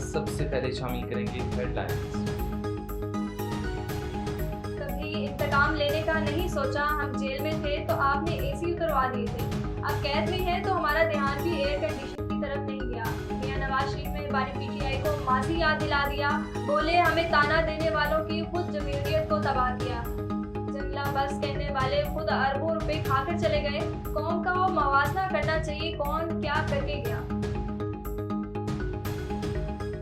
سب سے پہلے شامل کریں گے ہیڈ لائنز۔ کبھی انتقام لینے کا نہیں سوچا، ہم جیل میں تھے تو آپ نے اے سی اتروا دیے تھے، اب قید میں ہیں تو ہمارا دھیان بھی ایئر کنڈیشن کی طرف نہیں گیا۔ میاں نواز شریف نے بانی پی ٹی آئی کو ماضی یاد دلا دیا، بولے ہمیں تانا دینے والوں کی خود جمہوریت کو تباہ کیا۔ جنگلہ بس کہنے والے خود اربوں روپے کھا کر چلے گئے، قوم کا موازنہ کرنا چاہیے کون کیا کر کے گیا۔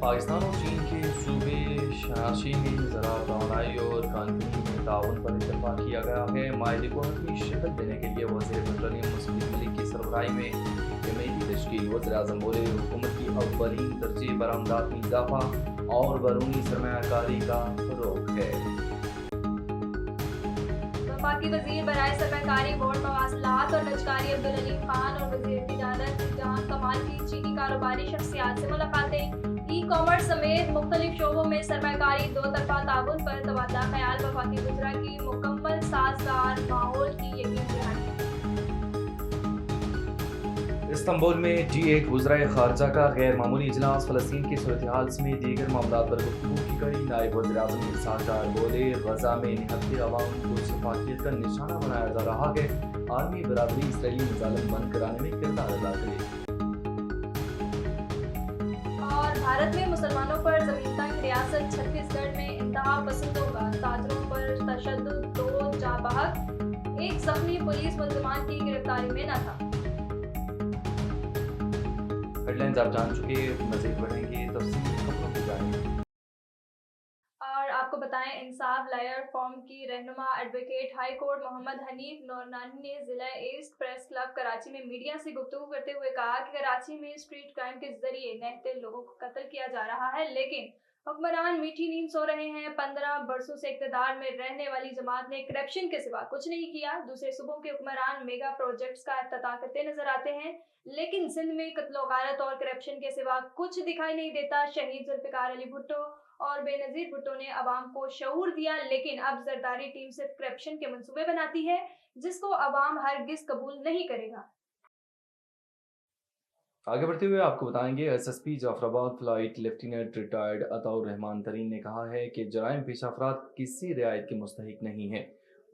پاکستان اور چین کے صوبے شناسی میں زراعت، توانائی اور کانکنی میں تعاون پر اتفاق کیا گیا ہے۔ معاہدے کو حتمی شکل دینے کے لیے وزیر پیٹرولیم مصطفی ملک کی سربراہی میں کمیٹی تشکیل۔ وزیر اعظم بولے حکومت کی اولین ترجیح برآمدات میں اضافہ اور بیرونی سرمایہ کاری کا فروغ ہے۔ وفاقی وزیر برائے سرمایہ کاری، بورڈ مواصلات اور نجکاری عبدالعلیم خان اور وزیر تجارت جہان کمال کی چینی کاروباری شخصیات سے ملاقاتیں۔ ای کامرس سمیت مختلف شعبوں میں سرمایہ کاری دو طرفہ تعاون پر تبادلہ خیال۔ وفاقی وزراء کی مکمل سازگار ماحول کی یقین دہانی۔ استنبول میں G8 وزرائے خارجہ کا غیر معمولی اجلاس، فلسطین کی صورتحال سمیت دیگر معاملات پر گفتگو کی گئی۔ نائب وزیر اعظم اسحاق ڈار بولے غزہ میں نہتے عوام کو شفافیت کا نشانہ بنایا جا رہا ہے، عالمی برادری اسرائیلی مظالم بند کرانے میں کردار ادا کرے۔ اور بھارت میں مسلمانوں پر زمین تنگ ریاست چھتیس گڑھ میں انتہا پسندوں کا تاجروں پر تشدد، 2 جاں بحق، 1 زخمی، پولیس ملزمان کی گرفتاری میں نہ تھا۔ ہیڈ لائنز آپ جان چکے، مزید بڑھیں گے تفصیلی خبروں کی جانب۔ اور آپ کو بتائیں انصاف لائر فورم کی رہنما ایڈوکیٹ ہائی کورٹ محمد حنیف نورانی نے ضلع ایسٹ پریس کلب کراچی میں میڈیا سے گفتگو کرتے ہوئے کہا کہ کراچی میں اسٹریٹ کرائم کے ذریعے نہتے لوگوں کو قتل کیا جا رہا ہے، لیکن حکمران میٹھی نیند سو رہے ہیں۔ 15 برسوں سے اقتدار میں رہنے والی جماعت نے کرپشن کے سوا کچھ نہیں کیا۔ دوسرے صوبوں کے حکمران میگا پروجیکٹس کا افتتاح کرتے نظر آتے ہیں، لیکن سندھ میں قتل و غارت اور کرپشن کے سوا کچھ دکھائی نہیں دیتا۔ شہید ذوالفقار علی بھٹو اور بے نظیر بھٹو نے عوام کو شعور دیا، لیکن اب زرداری ٹیم صرف کرپشن کے منصوبے بناتی ہے جس کو عوام ہرگز قبول نہیں کرے گا۔ آگے بڑھتے ہوئے آپ کو بتائیں گے ایس ایس پی جعفر آباد فلائٹ لیفٹیننٹ ریٹائرڈ عطاء الرحمان ترین نے کہا ہے کہ جرائم پیشہ افراد کسی رعایت کے مستحق نہیں ہیں،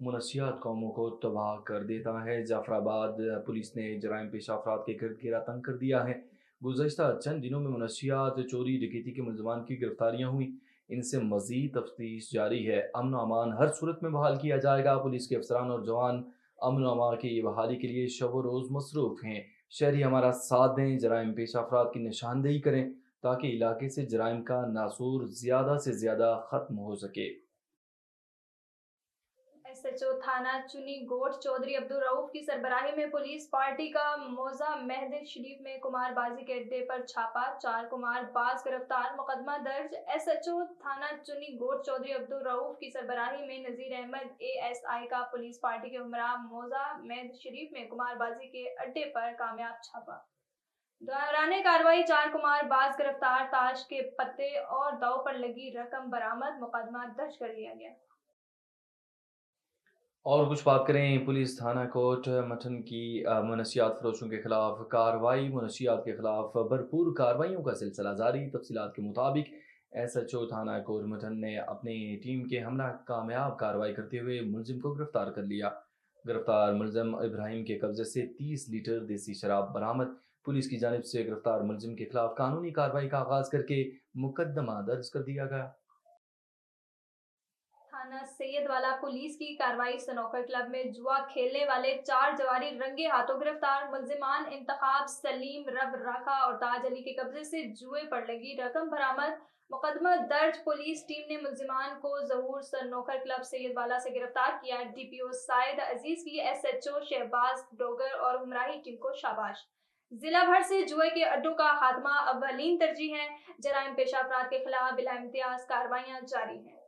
منشیات قوموں کو تباہ کر دیتا ہے۔ جعفر آباد پولیس نے جرائم پیشہ افراد کے گرد گھیرا تنگ کر دیا ہے۔ گزشتہ چند دنوں میں منشیات، چوری، ڈکیتی کے ملزمان کی گرفتاریاں ہوئیں، ان سے مزید تفتیش جاری ہے۔ امن و امان ہر صورت میں بحال کیا جائے گا۔ پولیس کے افسران اور جوان امن و امان کی بحالی کے لیے شب و روز مصروف ہیں۔ شہری ہمارا ساتھ دیں، جرائم پیشہ افراد کی نشاندہی کریں تاکہ علاقے سے جرائم کا ناسور زیادہ سے زیادہ ختم ہو سکے۔ ایس ایچ او تھانہ چنی گوٹ چودھری عبدالرؤف کی سربراہی میں پولیس پارٹی کا موضع مہد شریف میں قمار بازی کے اڈے پر چھاپا، 4 قمار باز گرفتار، مقدمہ درج۔ ایس ایچ او تھانہ چنی گوٹ چودھری عبدالرؤف کی سربراہی میں نذیر احمد ASI کا پولیس پارٹی کے ہمراہ موضع مہد شریف میں قمار بازی کے اڈے پر کامیاب چھاپا۔ دوران کارروائی 4 قمار باز گرفتار، تاش کے پتے اور داؤ پر لگی رقم برآمد، مقدمہ درج کر لیا گیا۔ اور کچھ بات کریں پولیس تھانہ کوٹ مٹن کی منشیات فروشوں کے خلاف کارروائی۔ منشیات کے خلاف بھرپور کارروائیوں کا سلسلہ جاری۔ تفصیلات کے مطابق ایس ایچ او تھانہ کوٹ مٹن نے اپنی ٹیم کے ہمراہ کامیاب کارروائی کرتے ہوئے ملزم کو گرفتار کر لیا۔ گرفتار ملزم ابراہیم کے قبضے سے 30 لیٹر دیسی شراب برآمد۔ پولیس کی جانب سے گرفتار ملزم کے خلاف قانونی کارروائی کا آغاز کر کے مقدمہ درج کر دیا گیا۔ تھانہ سید والا پولیس کی کارروائی، سنوکر کلب میں جوا کھیلنے والے 4 جواری رنگے ہاتھوں گرفتار۔ ملزمان انتخاب، سلیم، رب راکھا اور تاج علی کے قبضے سے جوئے پر لگی رقم برآمد، مقدمہ درج۔ پولیس ٹیم نے ملزمان کو ظہور سنوکر کلب سید والا سے گرفتار کیا۔ ڈی پی او سعید عزیز کی S H O Shahbaz Dogar اور ہمراہی ٹیم کو شاباش۔ ضلع بھر سے جوئے کے اڈوں کا خاتمہ اولین ترجیح ہے۔ جرائم پیشہ افراد کے خلاف بلا امتیاز کارروائیاں جاری ہیں۔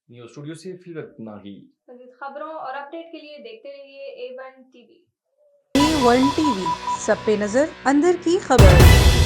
نیوز اسٹوڈیو سے فی الوقت اتنا ہی۔ مزید خبروں اور اپڈیٹ کے لیے دیکھتے رہیے A1 TV۔ A1 TV، سب پہ نظر، اندر کی خبر۔